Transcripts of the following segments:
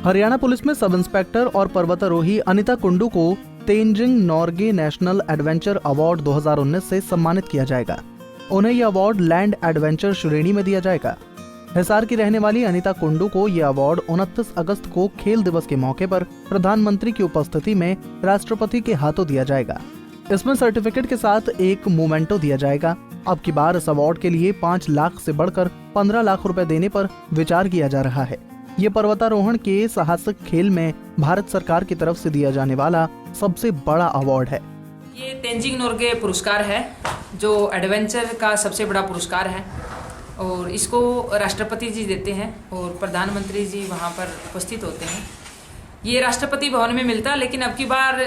Haryana police में sub inspector और पर्वतारोही अनिता कुंडू को Tenzing Norgay national adventure award 2019 से सम्मानित किया जाएगा। उन्हें यह अवार्ड लैंड एडवेंचर श्रेणी में दिया जाएगा। हिसार की रहने वाली अनिता कुंडू को यह अवार्ड 29 अगस्त को खेल दिवस के मौके पर प्रधानमंत्री की उपस्थिति में राष्ट्रपति के हाथों दिया जाएगा। इसमें सर्टिफिकेट के साथ एक मोमेंटो दिया जाएगा। अब की बार इस अवार्ड के लिए 5 लाख से बढ़कर 15 लाख रुपए देने पर विचार किया जा रहा है। ये पर्वतारोहण के साहसिक खेल में भारत सरकार की तरफ से दिया जाने वाला सबसे बड़ा अवार्ड है। ये तेंजिंग नोर्गे पुरस्कार है जो एडवेंचर का सबसे बड़ा पुरस्कार है और इसको राष्ट्रपति जी देते हैं और प्रधानमंत्री जी वहाँ पर उपस्थित होते हैं। ये राष्ट्रपति भवन में मिलता है, लेकिन अब की बार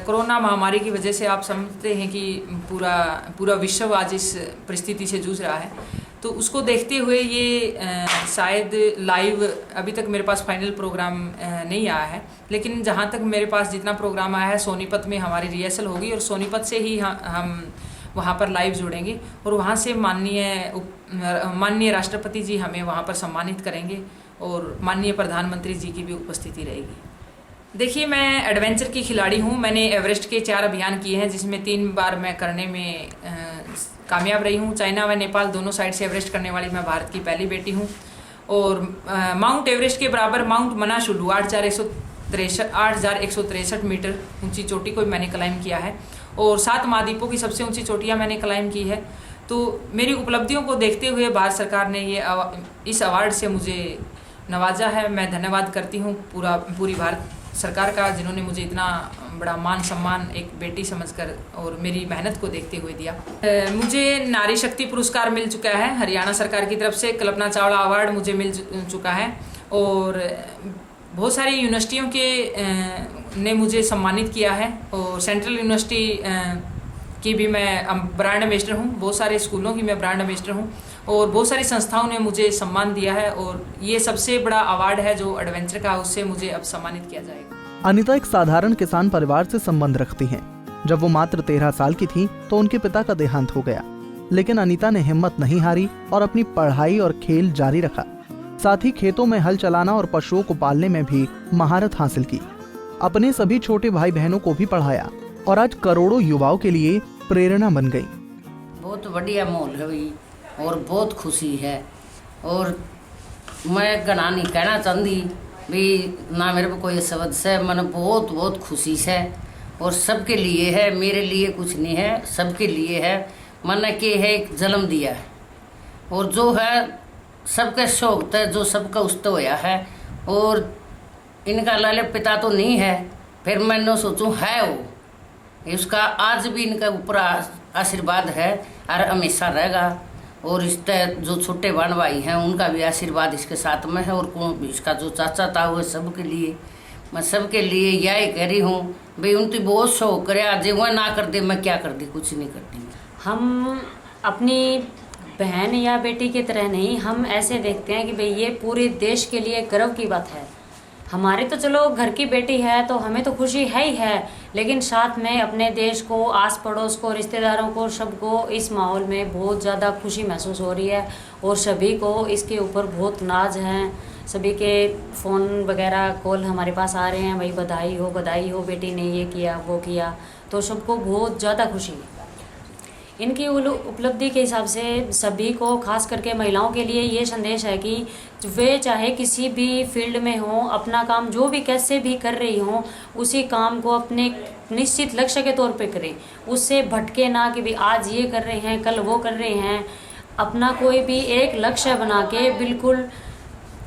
कोरोना महामारी की वजह से आप समझते हैं कि पूरा विश्व आज इस परिस्थिति से जूझ रहा है, तो उसको देखते हुए ये शायद लाइव अभी तक मेरे पास फाइनल प्रोग्राम नहीं आया है, लेकिन जहाँ तक मेरे पास जितना प्रोग्राम आया है सोनीपत में हमारी रिहर्सल होगी और सोनीपत से ही हम वहाँ पर लाइव जुड़ेंगे और वहाँ से माननीय राष्ट्रपति जी हमें वहाँ पर सम्मानित करेंगे और माननीय प्रधानमंत्री जी की भी उपस्थिति रहेगी। देखिए, मैं एडवेंचर की खिलाड़ी हूँ। मैंने एवरेस्ट के 4 अभियान किए हैं, जिसमें 3 बार मैं करने में कामयाब रही हूँ। चाइना व नेपाल दोनों साइड से एवरेस्ट करने वाली मैं भारत की पहली बेटी हूँ। और माउंट एवरेस्ट के बराबर माउंट मनाशुलू 8,163 मीटर ऊंची चोटी को मैंने क्लाइम किया है और 7 महाद्वीपों की सबसे ऊंची चोटियाँ मैंने क्लाइम की है। तो मेरी उपलब्धियों को देखते हुए भारत सरकार ने इस अवार्ड से मुझे नवाजा है। मैं धन्यवाद करती हूँ पूरी भारत सरकार का, जिन्होंने मुझे इतना बड़ा मान सम्मान एक बेटी समझकर और मेरी मेहनत को देखते हुए दिया। मुझे नारी शक्ति पुरस्कार मिल चुका है हरियाणा सरकार की तरफ से। कल्पना चावला अवार्ड मुझे मिल चुका है और बहुत सारी यूनिवर्सिटियों के ने मुझे सम्मानित किया है और सेंट्रल यूनिवर्सिटी की भी मैं ब्रांड एम्बेसडर हूँ। बहुत सारे स्कूलों की मैं ब्रांड एम्बेसडर हूँ और बहुत सारी संस्थाओं ने मुझे सम्मान दिया है और ये सबसे बड़ा अवार्ड है जो एडवेंचर का, उससे मुझे अब सम्मानित किया जाएगा। अनिता एक साधारण किसान परिवार से संबंध रखती हैं। जब वो मात्र 13 साल की थी तो उनके पिता का देहांत हो गया, लेकिन अनिता ने हिम्मत नहीं हारी और अपनी पढ़ाई और खेल जारी रखा। साथ ही खेतों में हल चलाना और पशुओं को पालने में भी महारत हासिल की। अपने सभी छोटे भाई बहनों को भी पढ़ाया और आज करोड़ों युवाओं के लिए प्रेरणा बन गई। बहुत बढ़िया माहौल है भाई और बहुत खुशी है और मैं गना नहीं कहना चाहती भी ना मेरे को कोई शब्द से मन बहुत खुशी है और सबके लिए है, मेरे लिए कुछ नहीं है, सबके लिए है। मन के है एक जन्म दिया है और जो है सबके शौक है, जो सबका उस्त होया है और इनका लाले पिता तो नहीं है, फिर मैंने सोचूं है वो, उसका आज भी इनका ऊपर आशीर्वाद है और हमेशा रहेगा। और इसके जो छोटे बहन भाई हैं उनका भी आशीर्वाद इसके साथ में है और इसका जो चाचा था वो सबके लिए, मैं सबके लिए यही कह रही हूँ भाई उनकी बहुत शौक करे, आज वह ना कर दे मैं क्या कर दी, कुछ नहीं करती। हम अपनी बहन या बेटी की तरह नहीं, हम ऐसे देखते हैं कि भाई ये पूरे देश के लिए गर्व की बात है। हमारे तो चलो घर की बेटी है तो हमें तो खुशी है ही है, लेकिन साथ में अपने देश को, आस पड़ोस को, रिश्तेदारों को, सबको इस माहौल में बहुत ज़्यादा खुशी महसूस हो रही है और सभी को इसके ऊपर बहुत नाज है। सभी के फ़ोन वगैरह कॉल हमारे पास आ रहे हैं, भाई बधाई हो बेटी ने ये किया वो किया, तो सबको बहुत ज़्यादा खुशी है। इनकी उपलब्धि के हिसाब से सभी को, खास करके महिलाओं के लिए ये संदेश है कि वे चाहे किसी भी फील्ड में हो, अपना काम जो भी कैसे भी कर रही हो, उसी काम को अपने निश्चित लक्ष्य के तौर पे करें। उससे भटके ना कि भी आज ये कर रहे हैं कल वो कर रहे हैं। अपना कोई भी एक लक्ष्य बना के बिल्कुल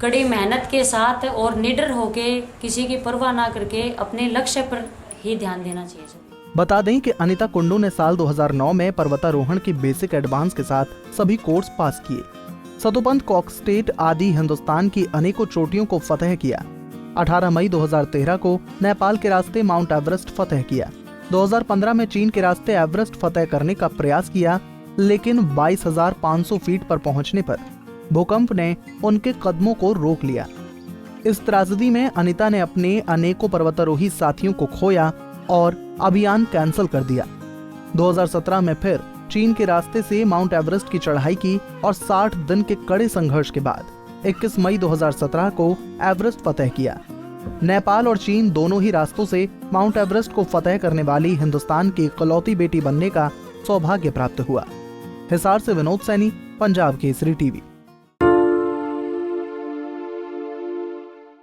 कड़ी मेहनत के साथ और निडर होके, किसी की परवाह ना करके अपने लक्ष्य पर ही ध्यान देना चाहिए। बता दें कि अनिता कुंडू ने साल 2009 में पर्वतारोहण की बेसिक एडवांस के साथ सभी कोर्स पास किए। सतोपंथ, कॉकस्टेट आदि हिंदुस्तान की अनेकों चोटियों को फतह किया। 18 मई 2013 को नेपाल के रास्ते माउंट एवरेस्ट फतह किया। 2015 में चीन के रास्ते एवरेस्ट फतह करने का प्रयास किया, लेकिन 22,500 फीट पर पहुंचने पर भूकंप ने उनके कदमों को रोक लिया। इस त्रासदी में अनिता ने अपने अनेकों पर्वतारोही साथियों को खोया और अभियान कैंसिल कर दिया। 2017 में फिर चीन के रास्ते से माउंट एवरेस्ट की चढ़ाई की और 60 दिन के कड़े संघर्ष के बाद 21 मई 2017 को एवरेस्ट फतह किया। नेपाल और चीन दोनों ही रास्तों से माउंट एवरेस्ट को फतह करने वाली हिंदुस्तान की इकलौती बेटी बनने का सौभाग्य प्राप्त हुआ। हिसार से विनोद सैनी, पंजाब केसरी टीवी।